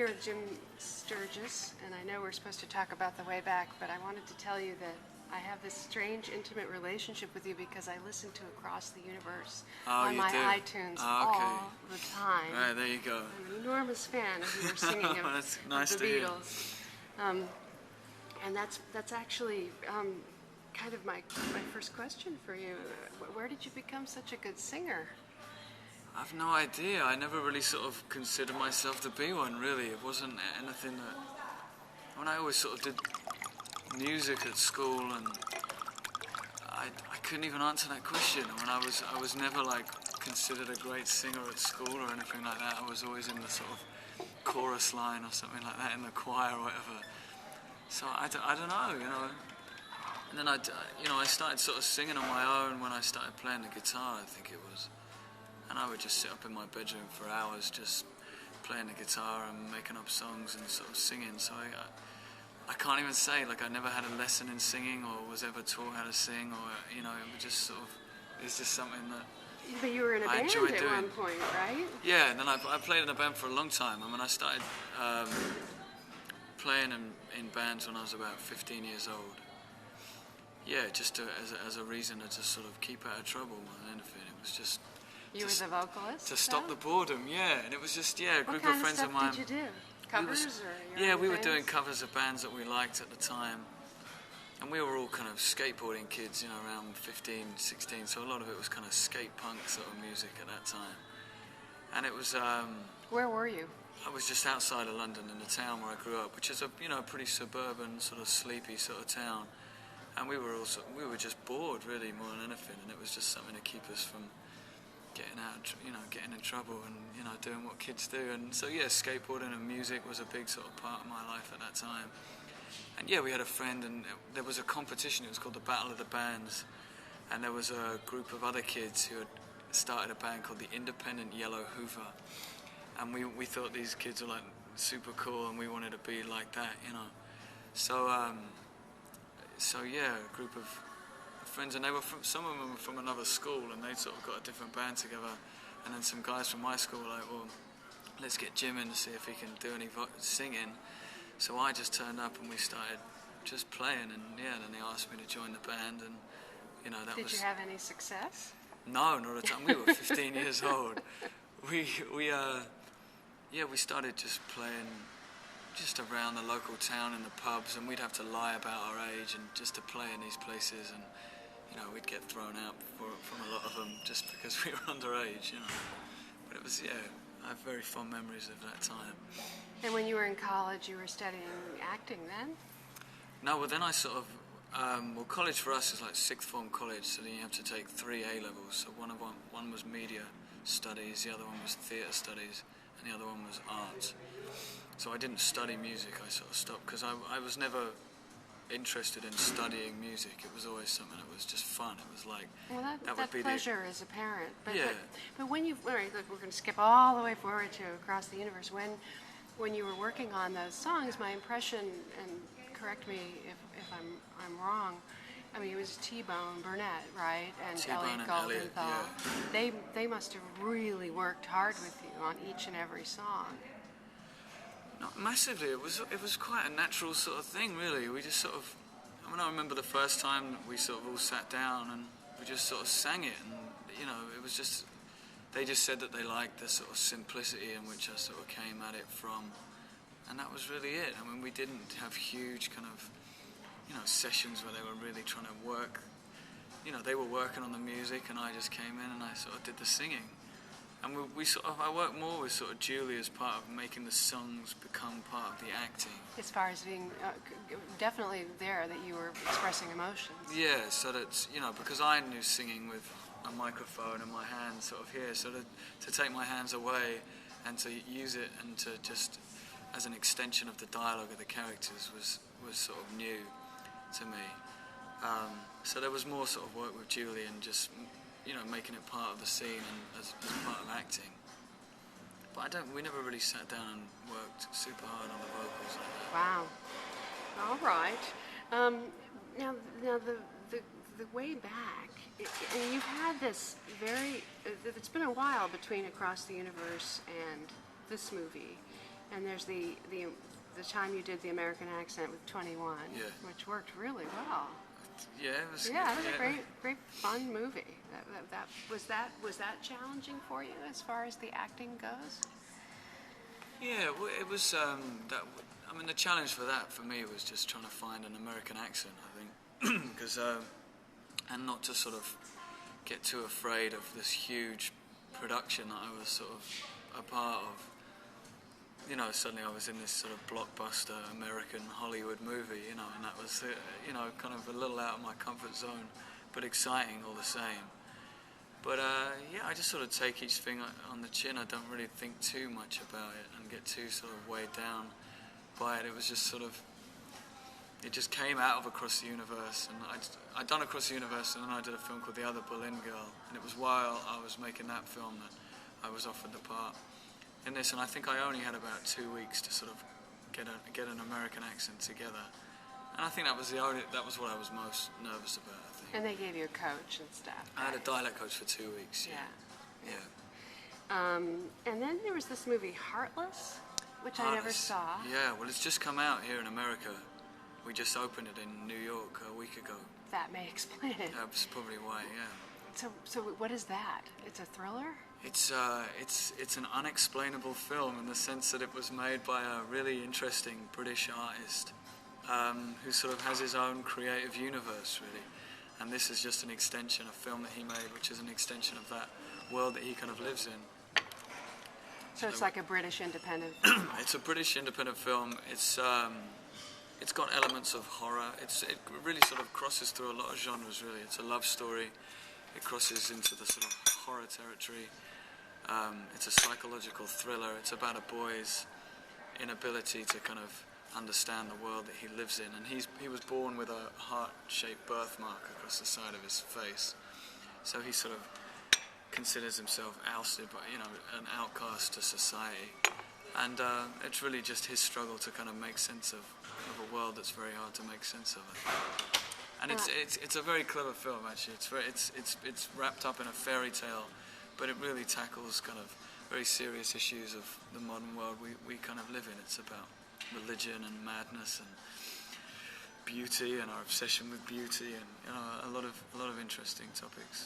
here with Jim Sturgess, and I know we're supposed to talk about the way back, but I wanted to tell you that I have this strange, intimate relationship with you because I listen to Across the Universe on my iTunes all the time. Right, there you go. I'm an enormous fan of your singing of, That's nice of the to hear. Beatles. And that's actually kind of my first question for you. Where did you become such a good singer? I've no idea. I never really sort of considered myself to be one, really. It wasn't anything that... When I always sort of did music at school, and I couldn't even answer that question. When I was never like considered a great singer at school or anything like that. I was always in the sort of chorus line or something like that in the choir or whatever. So I don't know, you know. And then I started sort of singing on my own when I started playing the guitar, I think it was. And I would just sit up in my bedroom for hours just playing the guitar and making up songs and sort of singing. So I can't even say, like, I never had a lesson in singing or was ever taught how to sing, or, you know, it was just sort of, it's just something that But you were in a band at one point, right? Yeah, and then I played in a band for a long time. I mean, I started playing in bands when I was about 15 years old. Yeah, just as a reason to just sort of keep out of trouble more than anything. It was just... You were the vocalist? To stop the boredom, yeah. And it was just, yeah, a group of friends of mine. What kind of stuff did you do? Covers? We were doing covers of bands that we liked at the time. And we were all kind of skateboarding kids, you know, around 15, 16. So a lot of it was kind of skate punk sort of music at that time. And it was... Where were you? I was just outside of London in the town where I grew up, which is a, you know, pretty suburban, sort of sleepy sort of town. And we were just bored, really, more than anything. And it was just something to keep us from getting out, you know, getting in trouble and, you know, doing what kids do. And so, yeah, skateboarding and music was a big sort of part of my life at that time. And yeah, we had a friend, and there was a competition. It was called the Battle of the Bands. And there was a group of other kids who had started a band called the Independent Yellow Hoover. And we thought these kids were, like, super cool, and we wanted to be like that, you know. So, yeah, a group of friends, and they were some of them were from another school, and they sort of got a different band together. And then some guys from my school were like, well, let's get Jim in to see if he can do any singing. So I just turned up and we started just playing, and yeah, then they asked me to join the band, and you know, that was... Did you have any success? No, not at all. We were 15 years old. We started just playing just around the local town in the pubs, and we'd have to lie about our age and just to play in these places, and you know, we'd get thrown out from a lot of them just because we were underage, you know. But it was, yeah, I have very fond memories of that time. And when you were in college, you were studying acting then? No, well then I sort of, well, college for us is like sixth form college, so then you have to take 3 A levels. So one was media studies, the other one was theatre studies, and the other one was arts. So I didn't study music, I sort of stopped, because I was never interested in studying music. It was always something that was just fun. It was like, well, that would be pleasure as a parent. But, yeah. but when you, all right, look, we're going to skip all the way forward to Across the Universe. When you were working on those songs, my impression, and correct me if I'm wrong, I mean, it was T-Bone Burnett, right? And Elliot Goldenthal. Yeah. They must have really worked hard with you on each and every song. Not massively. It was quite a natural sort of thing, really. We just sort of... I mean, I remember the first time we sort of all sat down and we just sort of sang it, and, you know, it was just... They just said that they liked the sort of simplicity in which I sort of came at it from, and that was really it. I mean, we didn't have huge kind of, you know, sessions where they were really trying to work. You know, they were working on the music, and I just came in and I sort of did the singing. And I worked more with sort of Julie as part of making the songs become part of the acting. As far as being definitely there, that you were expressing emotions. Yeah, so that's, you know, because I knew singing with a microphone and my hands sort of here, so to take my hands away and to use it and to just as an extension of the dialogue of the characters was sort of new to me. So there was more sort of work with Julie and just, you know, making it part of the scene and as part of acting. But we never really sat down and worked super hard on the vocals like that. Wow. All right. Now the way back, and you've had this it's been a while between Across the Universe and this movie. And there's the time you did the American accent with 21, Yeah. which worked really well. Yeah, it was. Yeah, it was a great fun movie. Was that challenging for you as far as the acting goes? Yeah, well, it was. I mean, the challenge for that for me was just trying to find an American accent. I think because and not to sort of get too afraid of this huge production that I was sort of a part of. You know, suddenly I was in this sort of blockbuster American Hollywood movie, you know, and that was, you know, kind of a little out of my comfort zone, but exciting all the same. But yeah, I just sort of take each thing on the chin. I don't really think too much about it and get too sort of weighed down by it. It was just sort of, it just came out of Across the Universe, and I'd done Across the Universe, and then I did a film called The Other Berlin Girl, and it was while I was making that film that I was offered the part in this, and I think I only had about 2 weeks to sort of get an American accent together, and I think that was what I was most nervous about, I think. And they gave you a coach and stuff. I had a dialect coach for 2 weeks. Yeah. And then there was this movie Heartless, which I never saw. Yeah, well, it's just come out here in America. We just opened it in New York a week ago. That may explain it. That's probably why. Yeah. So what is that? It's a thriller? It's an unexplainable film in the sense that it was made by a really interesting British artist who sort of has his own creative universe, really. And this is just an extension, a film that he made, which is an extension of that world that he kind of lives in. So it's like a British independent. It's a British independent film. It's got elements of horror. It really sort of crosses through a lot of genres, really. It's a love story. It crosses into the sort of horror territory. It's a psychological thriller. It's about a boy's inability to kind of understand the world that he lives in, and he was born with a heart-shaped birthmark across the side of his face. So he sort of considers himself ousted by, you know, an outcast to society. And it's really just his struggle to kind of make sense of a world that's very hard to make sense of. And it's a very clever film, actually. It's wrapped up in a fairy tale, but it really tackles kind of very serious issues of the modern world we kind of live in. It's about religion and madness and beauty and our obsession with beauty, and, you know, a lot of interesting topics.